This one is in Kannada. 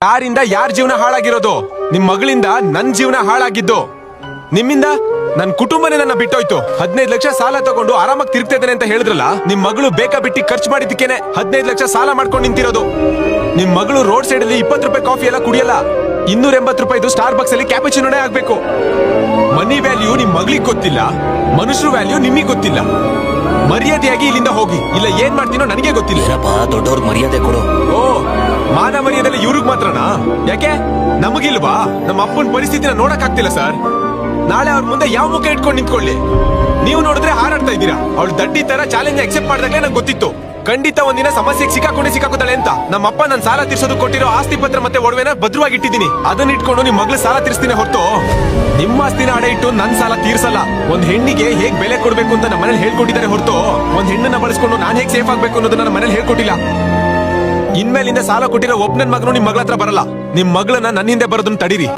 ಯಾರಿಂದ ಯಾರ ಜೀವನ ಹಾಳಾಗಿರೋದು? ನಿಮ್ ಮಗಳಿಂದ ನನ್ ಜೀವನ ಹಾಳಾಗಿದ್ದು. ನಿಮ್ಮಿಂದ ನನ್ ಕುಟುಂಬನೇ ನನ್ನ ಬಿಟ್ಟೋಯ್ತು. 15 ಲಕ್ಷ ಸಾಲ ತಗೊಂಡು ಆರಾಮಾಗಿ ತಿರುಗ್ತಾ ಇದ್ದೇನೆ ಅಂತ ಹೇಳಿದ್ರಲ್ಲ, ನಿಮ್ ಮಗಳು ಬೇಕಾ ಬಿಟ್ಟಿ ಖರ್ಚು ಮಾಡಿದ್ದಕ್ಕೇನೆ 15 ಲಕ್ಷ ಸಾಲ ಮಾಡ್ಕೊಂಡು ನಿಂತಿರೋದು. ನಿಮ್ ಮಗಳು ರೋಡ್ ಸೈಡ್ ಅಲ್ಲಿ 20 ರೂಪಾಯಿ ಕಾಫಿ ಎಲ್ಲ ಕುಡಿಯಲ್ಲ, 280 ರೂಪಾಯಿದು ಸ್ಟಾರ್ ಬಾಕ್ಸ್ ಅಲ್ಲಿ ಕ್ಯಾಪಚಿನೋನೇ ಆಗ್ಬೇಕು. ಮನಿ ವ್ಯಾಲ್ಯೂ ನಿಮ್ ಮಗಳಿಗೆ ಗೊತ್ತಿಲ್ಲ, ಮನುಷ್ಯರು ವ್ಯಾಲ್ಯೂ ನಿಮಗೆ ಗೊತ್ತಿಲ್ಲ. ಮರ್ಯಾದೆಯಾಗಿ ಇಲ್ಲಿಂದ ಹೋಗಿ, ಇಲ್ಲ ಏನ್ ಮಾಡ್ತೀನೋ ನನಗೆ ಗೊತ್ತಿಲ್ಲ. ದೊಡ್ಡವ್ರಿಗೆ ಮರ್ಯಾದೆ ಕೊಡು. ಓ, ಮಾನ ಮರ್ಯಾದೆಲ್ಲ ಇವ್ರಿಗೆ ಮಾತ್ರನಾ? ಯಾಕೆ ನಮಗಿಲ್ವಾ? ನಮ್ಮ ಅಪ್ಪನ ಪರಿಸ್ಥಿತಿನ ನೋಡಕ್ ಆಗ್ತಿಲ್ಲ ಸರ್. ನಾಳೆ ಅವ್ರ ಮುಂದೆ ಯಾವ ಮುಖ ಇಟ್ಕೊಂಡು ನಿಂತ್ಕೊಳ್ಳಿ? ನೀವು ನೋಡಿದ್ರೆ ಹಾರಾಡ್ತಾ ಇದ್ದೀರಾ. ಅವಳು ದಡ್ಡಿ ತರ ಚಾಲೆಂಜ್ ಅಕ್ಸೆಪ್ಟ್ ಮಾಡಿದಾಗಲೇ ನಂಗೆ ಗೊತ್ತಿತ್ತು, ಖಂಡಿತ ಒಂದಿನ ಸಮಸ್ಯೆಗೆ ಸಿಕ್ಕಾಕೋತಾಳೆ ಅಂತ. ನಮ್ಮಪ್ಪ ನನ್ ಸಾಲ ತೀರ್ಸೋದು ಕೊಟ್ಟಿರೋ ಆಸ್ತಿ ಪತ್ರ ಮತ್ತೆ ಒಡವೆನ ಭದ್ರವಾಗಿ ಇಟ್ಟಿದ್ದೀನಿ. ಅದನ್ನ ಇಟ್ಕೊಂಡು ನಿಮ್ ಮಗ್ಳು ಸಾಲ ತೀರ್ಸ್ತೀನಿ ಹೊರತು ನಿಮ್ಮ ಆಸ್ತಿನ ಅಡೆ ಇಟ್ಟು ನನ್ ಸಾಲ ತೀರ್ಸಲ್ಲ. ಒಂದ್ ಹೆಣ್ಣಿಗೆ ಹೇಗ್ ಬೆಲೆ ಕೊಡ್ಬೇಕು ಅಂತ ನಮ್ಮ ಮನೇಲಿ ಹೇಳ್ಕೊಟ್ಟಿದ್ದಾರೆ ಹೊರತು ಒಂದ್ ಹೆಣ್ಣನ್ನ ಬಳಸ್ಕೊಂಡು ನಾನ್ ಹೇಗ್ ಸೇಫ್ ಆಗ್ಬೇಕು ಅನ್ನೋದನ್ನ ನಮ್ಮ ಮನೇಲಿ ಹೇಳ್ಕೊಟ್ಟಿಲ್ಲ. ಇನ್ಮೇಲಿಂದ ಸಾಲ ಕೊಟ್ಟಿರೋ ಒಬ್ಬ ನನ್ ಮಗನು ನಿಮ್ ಮಗಳ ಹತ್ರ ಬರಲ್ಲ. ನಿಮ್ ಮಗಳನ್ನ ನನ್ನ ಹಿಂದೆ ಬರೋದನ್ನ ತಡೀರಿ.